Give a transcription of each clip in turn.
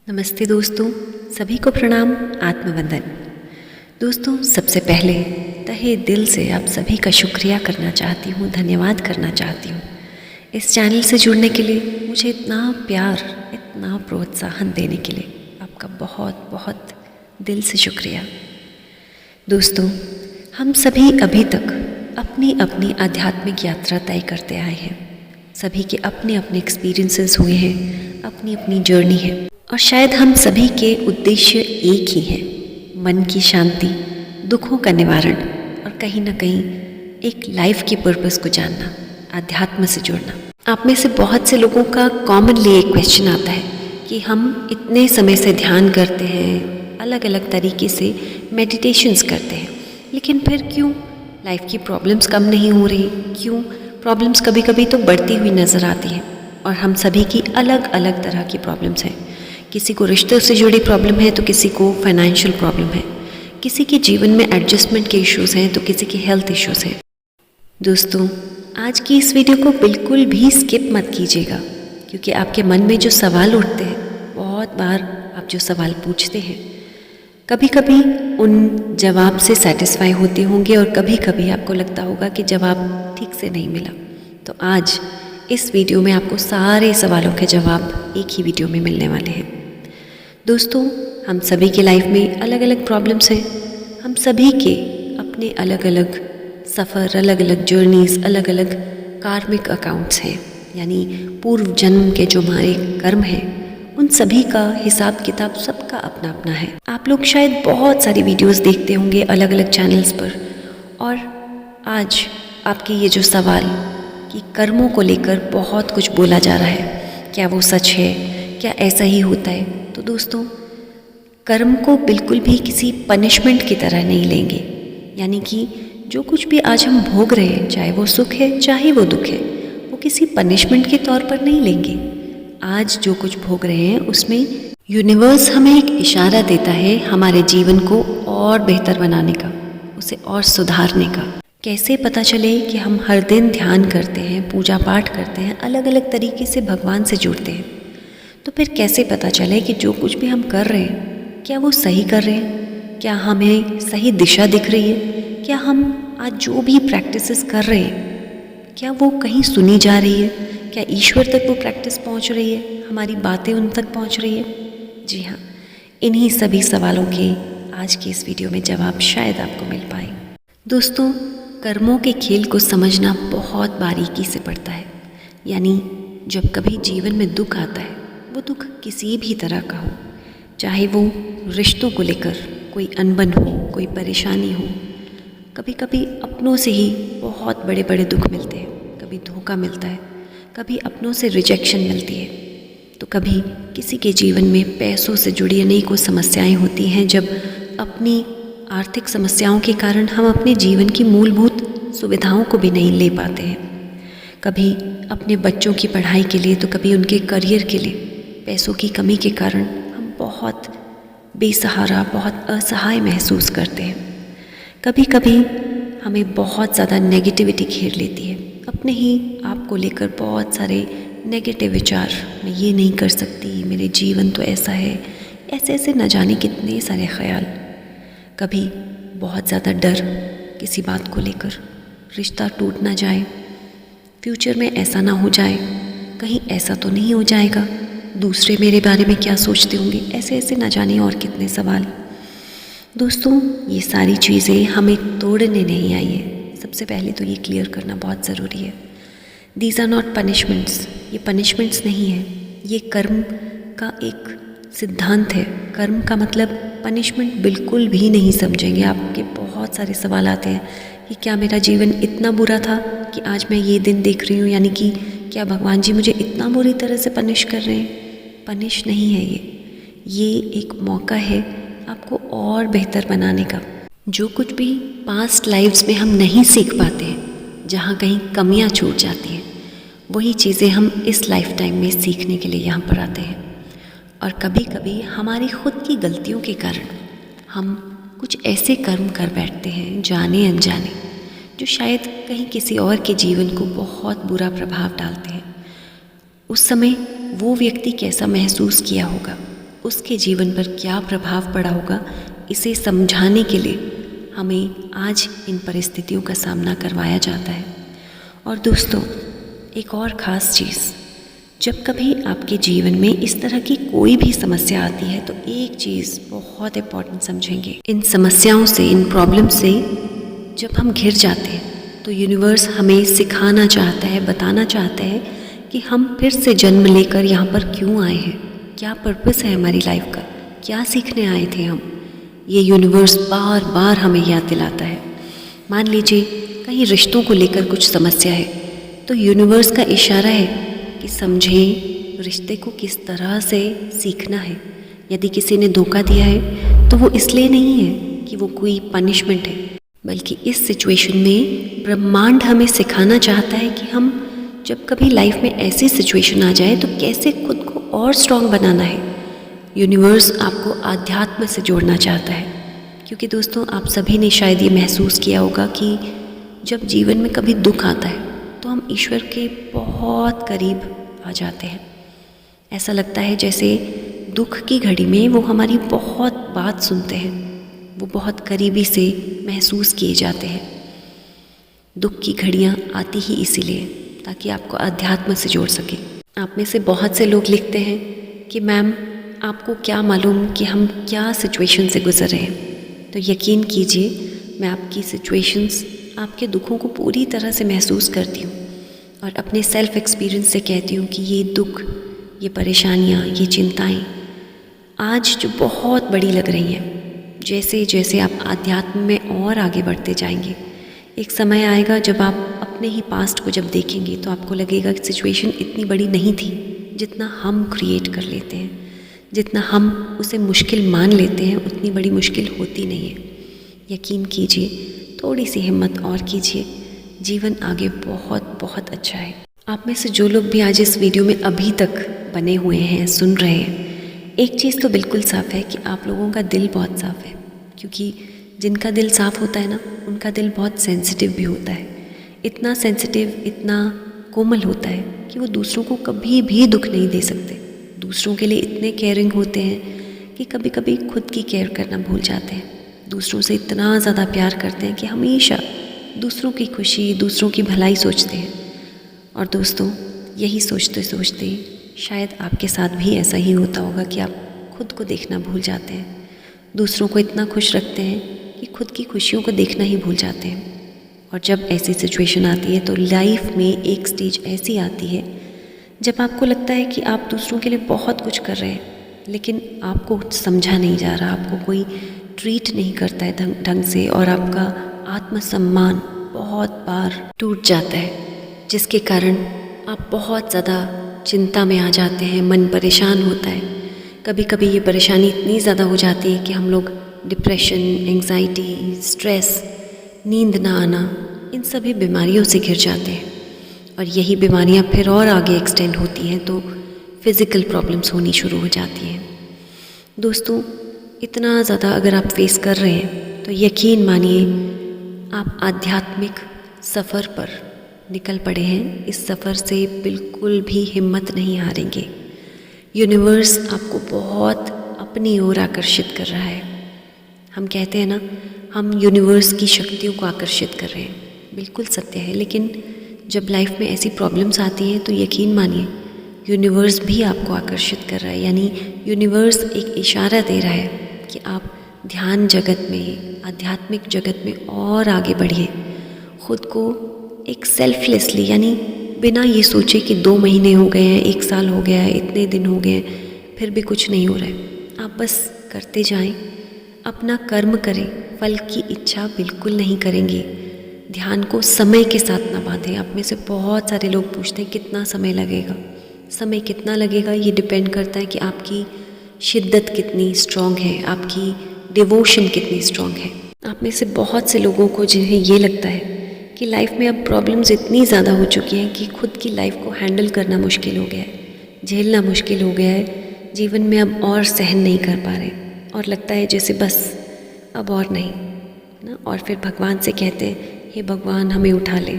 नमस्ते दोस्तों, सभी को प्रणाम, आत्मवंदन। दोस्तों, सबसे पहले तहे दिल से आप सभी का शुक्रिया करना चाहती हूँ, धन्यवाद करना चाहती हूँ। इस चैनल से जुड़ने के लिए, मुझे इतना प्यार, इतना प्रोत्साहन देने के लिए आपका बहुत बहुत दिल से शुक्रिया। दोस्तों, हम सभी अभी तक अपनी अपनी आध्यात्मिक यात्रा तय करते आए हैं। सभी के अपने अपने एक्सपीरियंसेस हुए हैं, अपनी अपनी जर्नी है और शायद हम सभी के उद्देश्य एक ही है, मन की शांति, दुखों का निवारण और कहीं ना कहीं एक लाइफ की पर्पस को जानना, अध्यात्म से जुड़ना। आप में से बहुत से लोगों का कॉमनली एक क्वेश्चन आता है कि हम इतने समय से ध्यान करते हैं, अलग अलग तरीके से मेडिटेशंस करते हैं, लेकिन फिर क्यों लाइफ की प्रॉब्लम्स कम नहीं हो रही, क्यों प्रॉब्लम्स कभी कभी तो बढ़ती हुई नज़र आती हैं। और हम सभी की अलग अलग तरह की प्रॉब्लम्स हैं। किसी को रिश्तों से जुड़ी प्रॉब्लम है तो किसी को फाइनेंशियल प्रॉब्लम है, किसी के जीवन में एडजस्टमेंट के इश्यूज़ हैं तो किसी के हेल्थ इश्यूज़ हैं। दोस्तों, आज की इस वीडियो को बिल्कुल भी स्किप मत कीजिएगा, क्योंकि आपके मन में जो सवाल उठते हैं, बहुत बार आप जो सवाल पूछते हैं, कभी कभी उन जवाब से सेटिस्फाई होते होंगे और कभी कभी आपको लगता होगा कि जवाब ठीक से नहीं मिला। तो आज इस वीडियो में आपको सारे सवालों के जवाब एक ही वीडियो में मिलने वाले हैं। दोस्तों, हम सभी के लाइफ में अलग अलग प्रॉब्लम्स हैं। हम सभी के अपने अलग अलग सफ़र, अलग अलग जर्नीज़, अलग अलग कार्मिक अकाउंट्स हैं, यानी पूर्व जन्म के जो हमारे कर्म हैं, उन सभी का हिसाब किताब सबका अपना अपना है। आप लोग शायद बहुत सारी वीडियोस देखते होंगे अलग अलग चैनल्स पर, और आज आपके ये जो सवाल कि कर्मों को लेकर बहुत कुछ बोला जा रहा है, क्या वो सच है, क्या ऐसा ही होता है? तो दोस्तों, कर्म को बिल्कुल भी किसी पनिशमेंट की तरह नहीं लेंगे। यानी कि जो कुछ भी आज हम भोग रहे हैं, चाहे वो सुख है चाहे वो दुख है, वो किसी पनिशमेंट के तौर पर नहीं लेंगे। आज जो कुछ भोग रहे हैं उसमें यूनिवर्स हमें एक इशारा देता है हमारे जीवन को और बेहतर बनाने का, उसे और सुधारने का। कैसे पता चले कि हम हर दिन ध्यान करते हैं, पूजा पाठ करते हैं, अलग अलग तरीके से भगवान से जुड़ते हैं, तो फिर कैसे पता चले कि जो कुछ भी हम कर रहे हैं, क्या वो सही कर रहे हैं? क्या हमें सही दिशा दिख रही है? क्या हम आज जो भी प्रैक्टिसेस कर रहे हैं, क्या वो कहीं सुनी जा रही है? क्या ईश्वर तक वो प्रैक्टिस पहुंच रही है? हमारी बातें उन तक पहुंच रही है? जी हाँ, इन्हीं सभी सवालों के आज की इस वीडियो में जवाब शायद आपको मिल पाए। दोस्तों, कर्मों के खेल को समझना बहुत बारीकी से पड़ता है। यानी जब कभी जीवन में दुख आता है, वो दुख किसी भी तरह का हो, चाहे वो रिश्तों को लेकर कोई अनबन हो, कोई परेशानी हो, कभी कभी अपनों से ही बहुत बड़े बड़े दुख मिलते हैं, कभी धोखा मिलता है, कभी अपनों से रिजेक्शन मिलती है, तो कभी किसी के जीवन में पैसों से जुड़ी अनेकों समस्याएं होती हैं, जब अपनी आर्थिक समस्याओं के कारण हम अपने जीवन की मूलभूत सुविधाओं को भी नहीं ले पाते हैं। कभी अपने बच्चों की पढ़ाई के लिए, तो कभी उनके करियर के लिए पैसों की कमी के कारण हम बहुत बेसहारा, बहुत असहाय महसूस करते हैं। कभी कभी हमें बहुत ज़्यादा नेगेटिविटी घेर लेती है, अपने ही आप को लेकर बहुत सारे नेगेटिव विचार, मैं ये नहीं कर सकती, मेरे जीवन तो ऐसा है, ऐसे ऐसे न जाने कितने सारे ख्याल। कभी बहुत ज़्यादा डर किसी बात को लेकर, रिश्ता टूट ना जाए, फ्यूचर में ऐसा ना हो जाए, कहीं ऐसा तो नहीं हो जाएगा, दूसरे मेरे बारे में क्या सोचते होंगे, ऐसे ऐसे ना जाने और कितने सवाल। दोस्तों, ये सारी चीज़ें हमें तोड़ने नहीं आई है। सबसे पहले तो ये क्लियर करना बहुत ज़रूरी है। दीज आर नॉट पनिशमेंट्स, ये पनिशमेंट्स नहीं है, ये कर्म का एक सिद्धांत है। कर्म का मतलब पनिशमेंट बिल्कुल भी नहीं समझेंगे। आपके बहुत सारे सवाल आते हैं कि क्या मेरा जीवन इतना बुरा था कि आज मैं ये दिन देख रही हूँ, यानी कि क्या भगवान जी मुझे इतना बुरी तरह से पनिश कर रहे हैं? पनिश नहीं है ये एक मौका है आपको और बेहतर बनाने का। जो कुछ भी पास्ट लाइफ्स में हम नहीं सीख पाते हैं, जहाँ कहीं कमियाँ छूट जाती हैं, वही चीज़ें हम इस लाइफ टाइम में सीखने के लिए यहाँ पर आते हैं। और कभी कभी हमारी खुद की गलतियों के कारण हम कुछ ऐसे कर्म कर बैठते हैं, जाने अनजाने, जो शायद कहीं किसी और के जीवन को बहुत बुरा प्रभाव डालते हैं। उस समय वो व्यक्ति कैसा महसूस किया होगा, उसके जीवन पर क्या प्रभाव पड़ा होगा, इसे समझाने के लिए हमें आज इन परिस्थितियों का सामना करवाया जाता है। और दोस्तों, एक और ख़ास चीज़, जब कभी आपके जीवन में इस तरह की कोई भी समस्या आती है तो एक चीज़ बहुत इम्पॉर्टेंट समझेंगे, इन समस्याओं से, इन प्रॉब्लम से जब हम घिर जाते हैं तो यूनिवर्स हमें सिखाना चाहता है, बताना चाहता है कि हम फिर से जन्म लेकर यहाँ पर क्यों आए हैं, क्या पर्पस है हमारी लाइफ का, क्या सीखने आए थे हम। ये यूनिवर्स बार बार हमें याद दिलाता है। मान लीजिए कहीं रिश्तों को लेकर कुछ समस्या है तो यूनिवर्स का इशारा है कि समझें रिश्ते को किस तरह से सीखना है। यदि किसी ने धोखा दिया है तो वो इसलिए नहीं है कि वो कोई पनिशमेंट है, बल्कि इस सिचुएशन में ब्रह्मांड हमें सिखाना चाहता है कि हम जब कभी लाइफ में ऐसी सिचुएशन आ जाए तो कैसे खुद को और स्ट्रॉन्ग बनाना है। यूनिवर्स आपको आध्यात्म से जोड़ना चाहता है, क्योंकि दोस्तों आप सभी ने शायद ये महसूस किया होगा कि जब जीवन में कभी दुख आता है तो हम ईश्वर के बहुत करीब आ जाते हैं। ऐसा लगता है जैसे दुख की घड़ी में वो हमारी बहुत बात सुनते हैं, वो बहुत करीबी से महसूस किए जाते हैं। दुख की घड़ियाँ आती ही इसीलिए ताकि आपको अध्यात्म से जोड़ सके। आप में से बहुत से लोग लिखते हैं कि मैम आपको क्या मालूम कि हम क्या सिचुएशन से गुजर रहे हैं। तो यकीन कीजिए मैं आपकी सिचुएशंस, आपके दुखों को पूरी तरह से महसूस करती हूँ और अपने सेल्फ एक्सपीरियंस से कहती हूँ कि ये दुख, ये परेशानियाँ, ये चिंताएं आज जो बहुत बड़ी लग रही हैं, जैसे जैसे आप आध्यात्म में और आगे बढ़ते जाएंगे, एक समय आएगा जब आप अपने ही पास्ट को जब देखेंगे तो आपको लगेगा कि सिचुएशन इतनी बड़ी नहीं थी जितना हम क्रिएट कर लेते हैं। जितना हम उसे मुश्किल मान लेते हैं उतनी बड़ी मुश्किल होती नहीं है। यकीन कीजिए, थोड़ी सी हिम्मत और कीजिए, जीवन आगे बहुत बहुत अच्छा है। आप में से जो लोग भी आज इस वीडियो में अभी तक बने हुए हैं, सुन रहे हैं, एक चीज़ तो बिल्कुल साफ़ है कि आप लोगों का दिल बहुत साफ़ है, क्योंकि जिनका दिल साफ़ होता है ना, उनका दिल बहुत सेंसिटिव भी होता है। इतना सेंसिटिव, इतना कोमल होता है कि वो दूसरों को कभी भी दुख नहीं दे सकते। दूसरों के लिए इतने केयरिंग होते हैं कि कभी कभी खुद की केयर करना भूल जाते हैं। दूसरों से इतना ज़्यादा प्यार करते हैं कि हमेशा दूसरों की खुशी, दूसरों की भलाई सोचते हैं। और दोस्तों, यही सोचते सोचते शायद आपके साथ भी ऐसा ही होता होगा कि आप खुद को देखना भूल जाते हैं। दूसरों को इतना खुश रखते हैं कि खुद की खुशियों को देखना ही भूल जाते हैं। और जब ऐसी सिचुएशन आती है तो लाइफ में एक स्टेज ऐसी आती है जब आपको लगता है कि आप दूसरों के लिए बहुत कुछ कर रहे हैं, लेकिन आपको समझा नहीं जा रहा, आपको कोई ट्रीट नहीं करता है ढंग से, और आपका आत्मसम्मान बहुत बार टूट जाता है, जिसके कारण आप बहुत ज़्यादा चिंता में आ जाते हैं, मन परेशान होता है। कभी कभी ये परेशानी इतनी ज़्यादा हो जाती है कि हम लोग डिप्रेशन, एंग्जाइटी, स्ट्रेस, नींद ना आना, इन सभी बीमारियों से घिर जाते हैं। और यही बीमारियां फिर और आगे एक्सटेंड होती हैं तो फिज़िकल प्रॉब्लम्स होनी शुरू हो जाती हैं। दोस्तों, इतना ज़्यादा अगर आप फेस कर रहे हैं तो यकीन मानिए आप आध्यात्मिक सफ़र पर निकल पड़े हैं। इस सफ़र से बिल्कुल भी हिम्मत नहीं हारेंगे। यूनिवर्स आपको बहुत अपनी ओर आकर्षित कर रहा है। हम कहते हैं ना, हम यूनिवर्स की शक्तियों को आकर्षित कर रहे हैं। बिल्कुल सत्य है, लेकिन जब लाइफ में ऐसी प्रॉब्लम्स आती हैं तो यकीन मानिए यूनिवर्स भी आपको आकर्षित कर रहा है। यानी यूनिवर्स एक इशारा दे रहा है कि आप ध्यान जगत में, आध्यात्मिक जगत में और आगे बढ़िए। ख़ुद को एक सेल्फलेसली, यानी बिना ये सोचे कि 2 महीने हो गए हैं, 1 साल हो गया है, इतने दिन हो गए हैं, फिर भी कुछ नहीं हो रहा है, आप बस करते जाएं, अपना कर्म करें। फल की इच्छा बिल्कुल नहीं करेंगे। ध्यान को समय के साथ ना बांधें। आप में से बहुत सारे लोग पूछते हैं कितना समय लगेगा। समय कितना लगेगा ये डिपेंड करता है कि आपकी शिद्दत कितनी स्ट्रॉन्ग है, आपकी डिवोशन कितनी स्ट्रॉन्ग है। आप में से बहुत से लोगों को जिन्हें ये लगता है कि लाइफ में अब प्रॉब्लम्स इतनी ज़्यादा हो चुकी हैं कि खुद की लाइफ को हैंडल करना मुश्किल हो गया है, झेलना मुश्किल हो गया है, जीवन में अब और सहन नहीं कर पा रहे, और लगता है जैसे बस अब और नहीं ना। और फिर भगवान से कहते हैं, हे भगवान हमें उठा ले।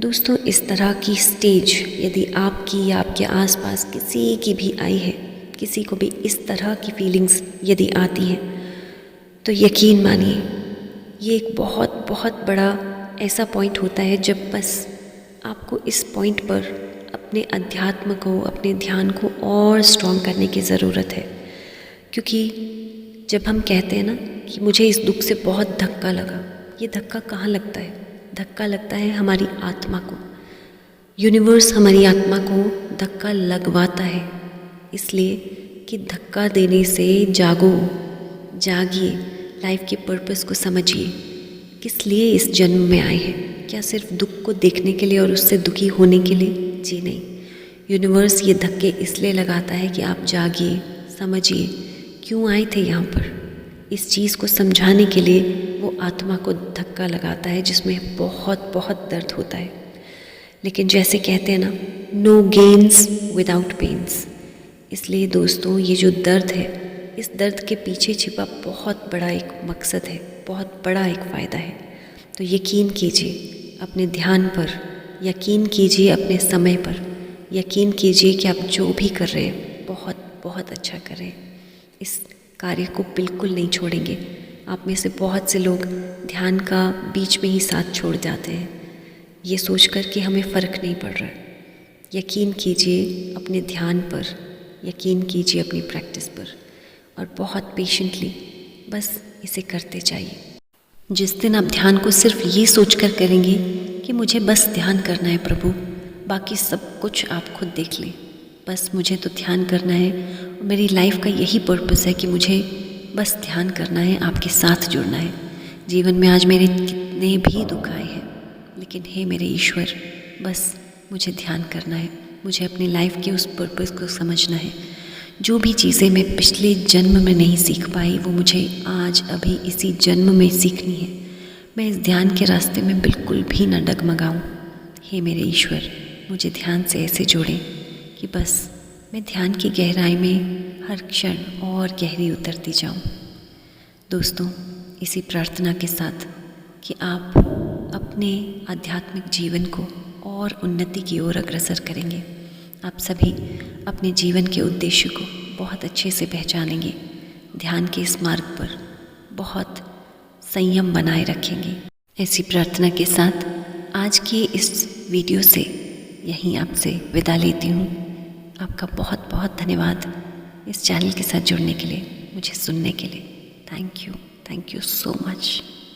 दोस्तों, इस तरह की स्टेज यदि आपकी या आपके आसपास किसी की भी आई है किसी को भी इस तरह की फीलिंग्स यदि आती हैं तो यकीन मानिए ये एक बहुत बहुत बड़ा ऐसा पॉइंट होता है जब बस आपको इस पॉइंट पर अपने अध्यात्म को, अपने ध्यान को और स्ट्रॉन्ग करने की ज़रूरत है। क्योंकि जब हम कहते हैं ना कि मुझे इस दुख से बहुत धक्का लगा, ये धक्का कहाँ लगता है? धक्का लगता है हमारी आत्मा को। यूनिवर्स हमारी आत्मा को धक्का लगवाता है, इसलिए कि धक्का देने से जागो, जागिए, लाइफ के पर्पस को समझिए, किस लिए इस जन्म में आए हैं। क्या सिर्फ दुख को देखने के लिए और उससे दुखी होने के लिए? जी नहीं। यूनिवर्स ये धक्के इसलिए लगाता है कि आप जागिए, समझिए क्यों आए थे यहाँ पर। इस चीज़ को समझाने के लिए वो आत्मा को धक्का लगाता है जिसमें बहुत बहुत दर्द होता है। लेकिन जैसे कहते हैं ना, नो गेन्स विदाउट पेन्स। इसलिए दोस्तों ये जो दर्द है, इस दर्द के पीछे छिपा बहुत बड़ा एक मकसद है, बहुत बड़ा एक फ़ायदा है। तो यकीन कीजिए अपने ध्यान पर, यकीन कीजिए अपने समय पर, यकीन कीजिए कि आप जो भी कर रहे हैं बहुत बहुत अच्छा कर रहे हैं। इस कार्य को बिल्कुल नहीं छोड़ेंगे। आप में से बहुत से लोग ध्यान का बीच में ही साथ छोड़ जाते हैं, ये सोचकर कि हमें फ़र्क नहीं पड़ रहा। यकीन कीजिए अपने ध्यान पर, यकीन कीजिए अपनी प्रैक्टिस पर और बहुत पेशेंटली बस इसे करते जाइए। जिस दिन आप ध्यान को सिर्फ ये सोचकर करेंगे कि मुझे बस ध्यान करना है प्रभु, बाकी सब कुछ आप खुद देख लें, बस मुझे तो ध्यान करना है और मेरी लाइफ का यही पर्पस है कि मुझे बस ध्यान करना है, आपके साथ जुड़ना है। जीवन में आज मेरे कितने भी दुख आए हैं, लेकिन हे मेरे ईश्वर, बस मुझे ध्यान करना है, मुझे अपनी लाइफ के उस पर्पस को समझना है। जो भी चीज़ें मैं पिछले जन्म में नहीं सीख पाई वो मुझे आज अभी इसी जन्म में सीखनी है। मैं इस ध्यान के रास्ते में बिल्कुल भी न डगमगाऊं। हे मेरे ईश्वर, मुझे ध्यान से ऐसे जोड़ें कि बस मैं ध्यान की गहराई में हर क्षण और गहरी उतरती जाऊं। दोस्तों, इसी प्रार्थना के साथ कि आप अपने आध्यात्मिक जीवन को और उन्नति की ओर अग्रसर करेंगे, आप सभी अपने जीवन के उद्देश्य को बहुत अच्छे से पहचानेंगे, ध्यान के इस मार्ग पर बहुत संयम बनाए रखेंगे। ऐसी प्रार्थना के साथ आज के इस वीडियो से यहीं आपसे विदा लेती हूँ। आपका बहुत बहुत धन्यवाद इस चैनल के साथ जुड़ने के लिए, मुझे सुनने के लिए। Thank you so much.